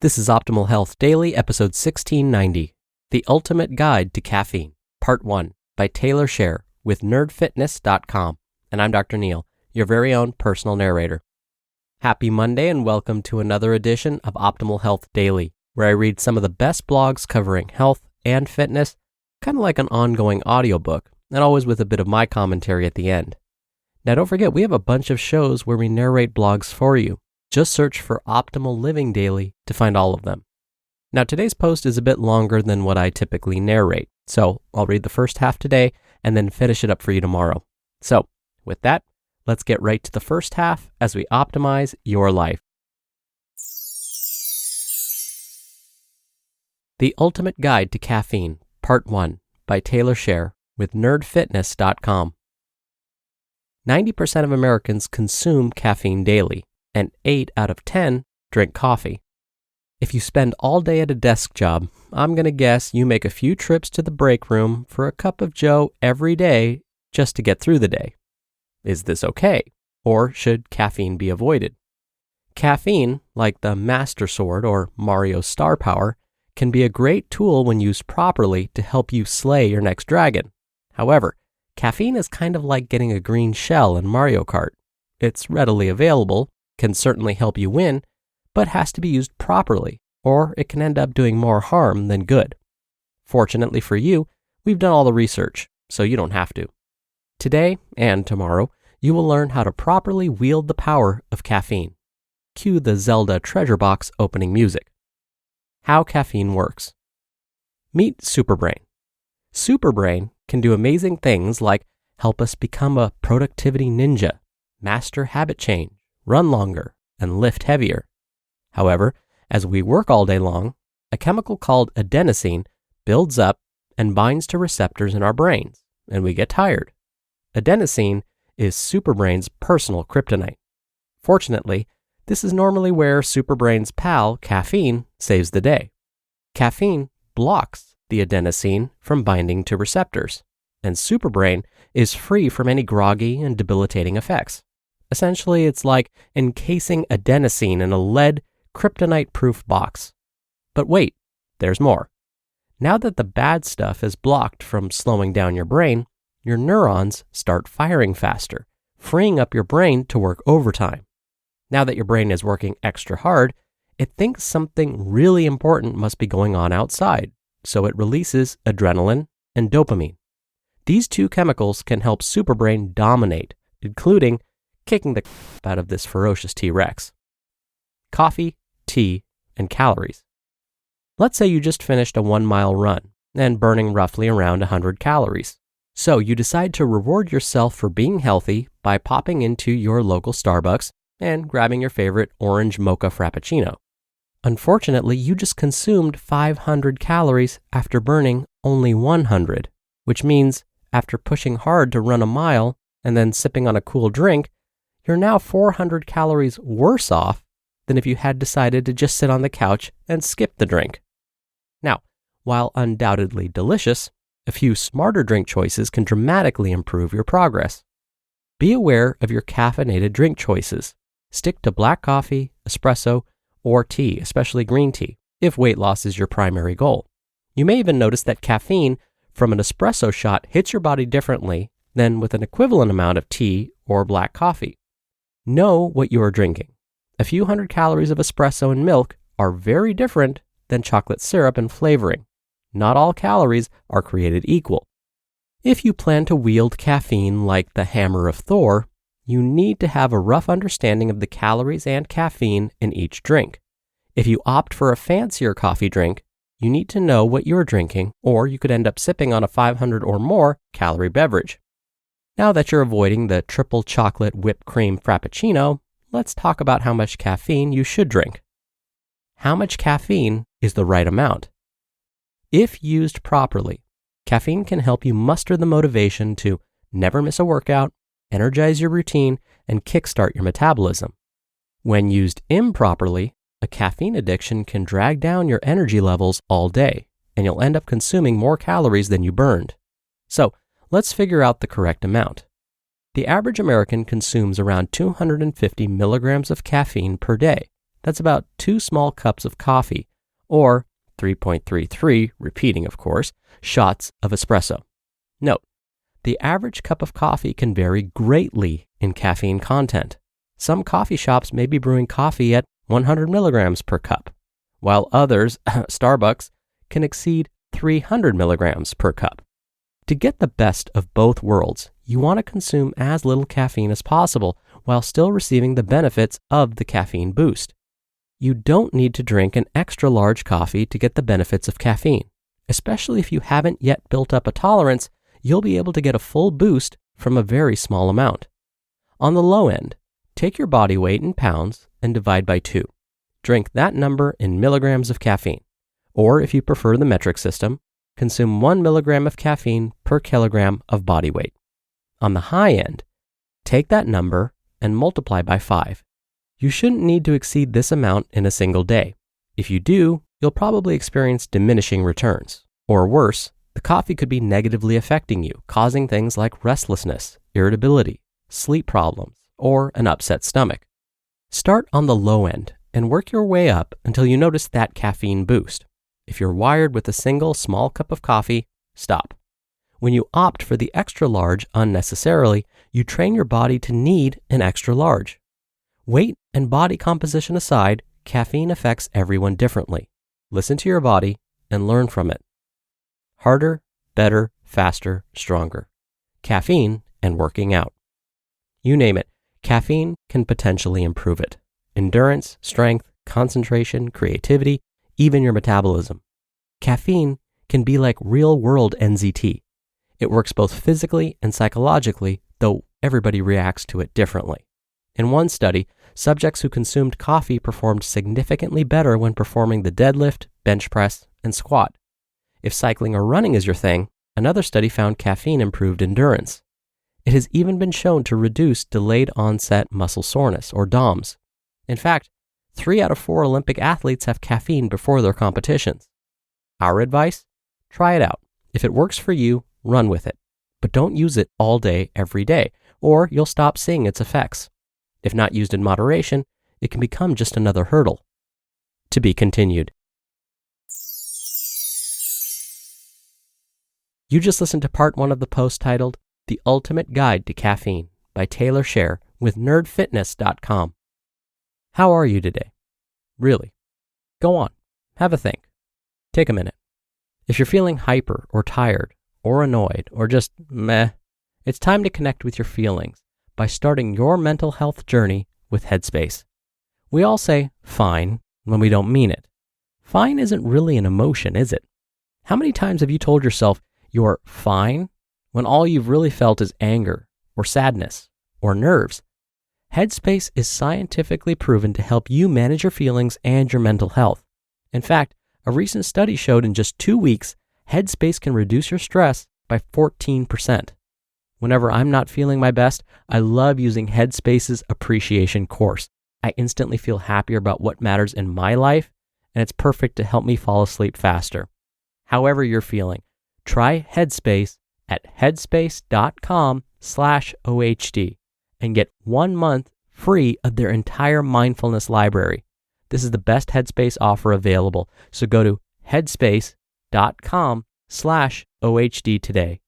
This is Optimal Health Daily, episode 1690, The Ultimate Guide to Caffeine, Part 1, by Taylor Scher with nerdfitness.com. And I'm Dr. Neil, your very own personal narrator. Happy Monday and welcome to another edition of Optimal Health Daily, where I read some of the best blogs covering health and fitness, kind of like an ongoing audiobook, and always with a bit of my commentary at the end. Now don't forget, we have a bunch of shows where we narrate blogs for you. Just search for Optimal Living Daily to find all of them. Now today's post is a bit longer than what I typically narrate, so I'll read the first half today and then finish it up for you tomorrow. So with that, let's get right to the first half as we optimize your life. The Ultimate Guide to Caffeine, Part 1, by Taylor Scher with nerdfitness.com. 90% of Americans consume caffeine daily, and 8 out of 10 drink coffee. If you spend all day at a desk job, I'm going to guess you make a few trips to the break room for a cup of joe every day just to get through the day. Is this okay? Or should caffeine be avoided? Caffeine, like the Master Sword or Mario's Star Power, can be a great tool when used properly to help you slay your next dragon. However, caffeine is kind of like getting a green shell in Mario Kart. It's readily available, can certainly help you win, but has to be used properly, or it can end up doing more harm than good. Fortunately for you, we've done all the research, so you don't have to. Today and tomorrow, you will learn how to properly wield the power of caffeine. Cue the Zelda treasure box opening music. How caffeine works. Meet Superbrain. Superbrain can do amazing things like help us become a productivity ninja, master habit change, run longer, and lift heavier. However, as we work all day long, a chemical called adenosine builds up and binds to receptors in our brains, and we get tired. Adenosine is Superbrain's personal kryptonite. Fortunately, this is normally where Superbrain's pal, caffeine, saves the day. Caffeine blocks the adenosine from binding to receptors, and Superbrain is free from any groggy and debilitating effects. Essentially, it's like encasing adenosine in a lead, kryptonite-proof box. But wait, there's more. Now that the bad stuff is blocked from slowing down your brain, your neurons start firing faster, freeing up your brain to work overtime. Now that your brain is working extra hard, it thinks something really important must be going on outside, so it releases adrenaline and dopamine. These two chemicals can help Superbrain dominate, including kicking the out of this ferocious T-Rex. Coffee, tea, and calories. Let's say you just finished a 1-mile run and burning roughly around 100 calories. So you decide to reward yourself for being healthy by popping into your local Starbucks and grabbing your favorite orange mocha frappuccino. Unfortunately, you just consumed 500 calories after burning only 100, which means after pushing hard to run a mile and then sipping on a cool drink, you're now 400 calories worse off than if you had decided to just sit on the couch and skip the drink. Now, while undoubtedly delicious, a few smarter drink choices can dramatically improve your progress. Be aware of your caffeinated drink choices. Stick to black coffee, espresso, or tea, especially green tea, if weight loss is your primary goal. You may even notice that caffeine from an espresso shot hits your body differently than with an equivalent amount of tea or black coffee. Know what you are drinking. A few hundred calories of espresso and milk are very different than chocolate syrup and flavoring. Not all calories are created equal. If you plan to wield caffeine like the hammer of Thor, you need to have a rough understanding of the calories and caffeine in each drink. If you opt for a fancier coffee drink, you need to know what you're drinking, or you could end up sipping on a 500 or more calorie beverage. Now that you're avoiding the triple chocolate whipped cream frappuccino, let's talk about how much caffeine you should drink. How much caffeine is the right amount? If used properly, caffeine can help you muster the motivation to never miss a workout, energize your routine, and kickstart your metabolism. When used improperly, a caffeine addiction can drag down your energy levels all day, and you'll end up consuming more calories than you burned. So, let's figure out the correct amount. The average American consumes around 250 milligrams of caffeine per day. That's about 2 small cups of coffee, or 3.33, repeating of course, shots of espresso. Note, the average cup of coffee can vary greatly in caffeine content. Some coffee shops may be brewing coffee at 100 milligrams per cup, while others, Starbucks, can exceed 300 milligrams per cup. To get the best of both worlds, you want to consume as little caffeine as possible while still receiving the benefits of the caffeine boost. You don't need to drink an extra large coffee to get the benefits of caffeine. Especially if you haven't yet built up a tolerance, you'll be able to get a full boost from a very small amount. On the low end, take your body weight in pounds and divide by 2. Drink that number in milligrams of caffeine. Or if you prefer the metric system, consume 1 milligram of caffeine per kilogram of body weight. On the high end, take that number and multiply by 5. You shouldn't need to exceed this amount in a single day. If you do, you'll probably experience diminishing returns. Or worse, the coffee could be negatively affecting you, causing things like restlessness, irritability, sleep problems, or an upset stomach. Start on the low end and work your way up until you notice that caffeine boost. If you're wired with a single small cup of coffee, stop. When you opt for the extra large unnecessarily, you train your body to need an extra large. Weight and body composition aside, caffeine affects everyone differently. Listen to your body and learn from it. Harder, better, faster, stronger. Caffeine and working out. You name it, caffeine can potentially improve it. Endurance, strength, concentration, creativity, even your metabolism. Caffeine can be like real-world NZT. It works both physically and psychologically, though everybody reacts to it differently. In one study, subjects who consumed coffee performed significantly better when performing the deadlift, bench press, and squat. If cycling or running is your thing, another study found caffeine improved endurance. It has even been shown to reduce delayed onset muscle soreness, or DOMS. In fact, 3 out of 4 Olympic athletes have caffeine before their competitions. Our advice? Try it out. If it works for you, run with it. But don't use it all day, every day, or you'll stop seeing its effects. If not used in moderation, it can become just another hurdle. To be continued. You just listened to part 1 of the post titled, The Ultimate Guide to Caffeine by Taylor Scher with nerdfitness.com. How are you today? Really? Go on. Have a think. Take a minute. If you're feeling hyper or tired or annoyed or just meh, it's time to connect with your feelings by starting your mental health journey with Headspace. We all say fine when we don't mean it. Fine isn't really an emotion, is it? How many times have you told yourself you're fine when all you've really felt is anger or sadness or nerves? Headspace is scientifically proven to help you manage your feelings and your mental health. In fact, a recent study showed in just 2 weeks, Headspace can reduce your stress by 14%. Whenever I'm not feeling my best, I love using Headspace's appreciation course. I instantly feel happier about what matters in my life, and it's perfect to help me fall asleep faster. However you're feeling, try Headspace at headspace.com/OHD and get 1 month free of their entire mindfulness library. This is the best Headspace offer available, so go to headspace.com/OHD today.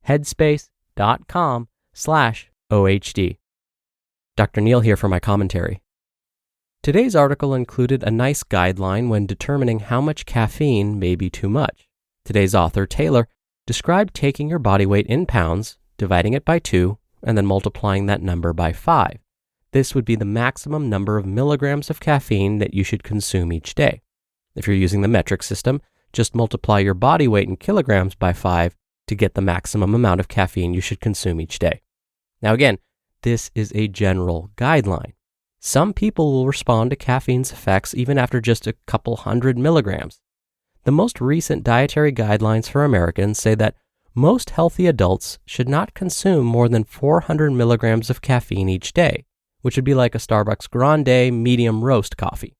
Headspace.com/OHD. Dr. Neil here for my commentary. Today's article included a nice guideline when determining how much caffeine may be too much. Today's author, Taylor, described taking your body weight in pounds, dividing it by 2, and then multiplying that number by 5. This would be the maximum number of milligrams of caffeine that you should consume each day. If you're using the metric system, just multiply your body weight in kilograms by 5 to get the maximum amount of caffeine you should consume each day. Now again, this is a general guideline. Some people will respond to caffeine's effects even after just a couple hundred milligrams. The most recent dietary guidelines for Americans say that most healthy adults should not consume more than 400 milligrams of caffeine each day, which would be like a Starbucks Grande medium roast coffee.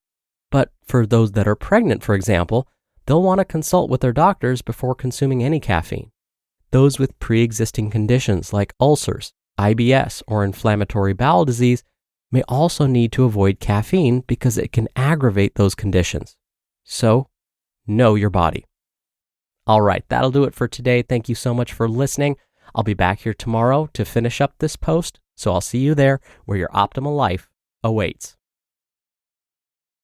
But for those that are pregnant, for example, they'll want to consult with their doctors before consuming any caffeine. Those with pre-existing conditions like ulcers, IBS, or inflammatory bowel disease may also need to avoid caffeine because it can aggravate those conditions. So, know your body. All right, that'll do it for today. Thank you so much for listening. I'll be back here tomorrow to finish up this post, so I'll see you there where your optimal life awaits.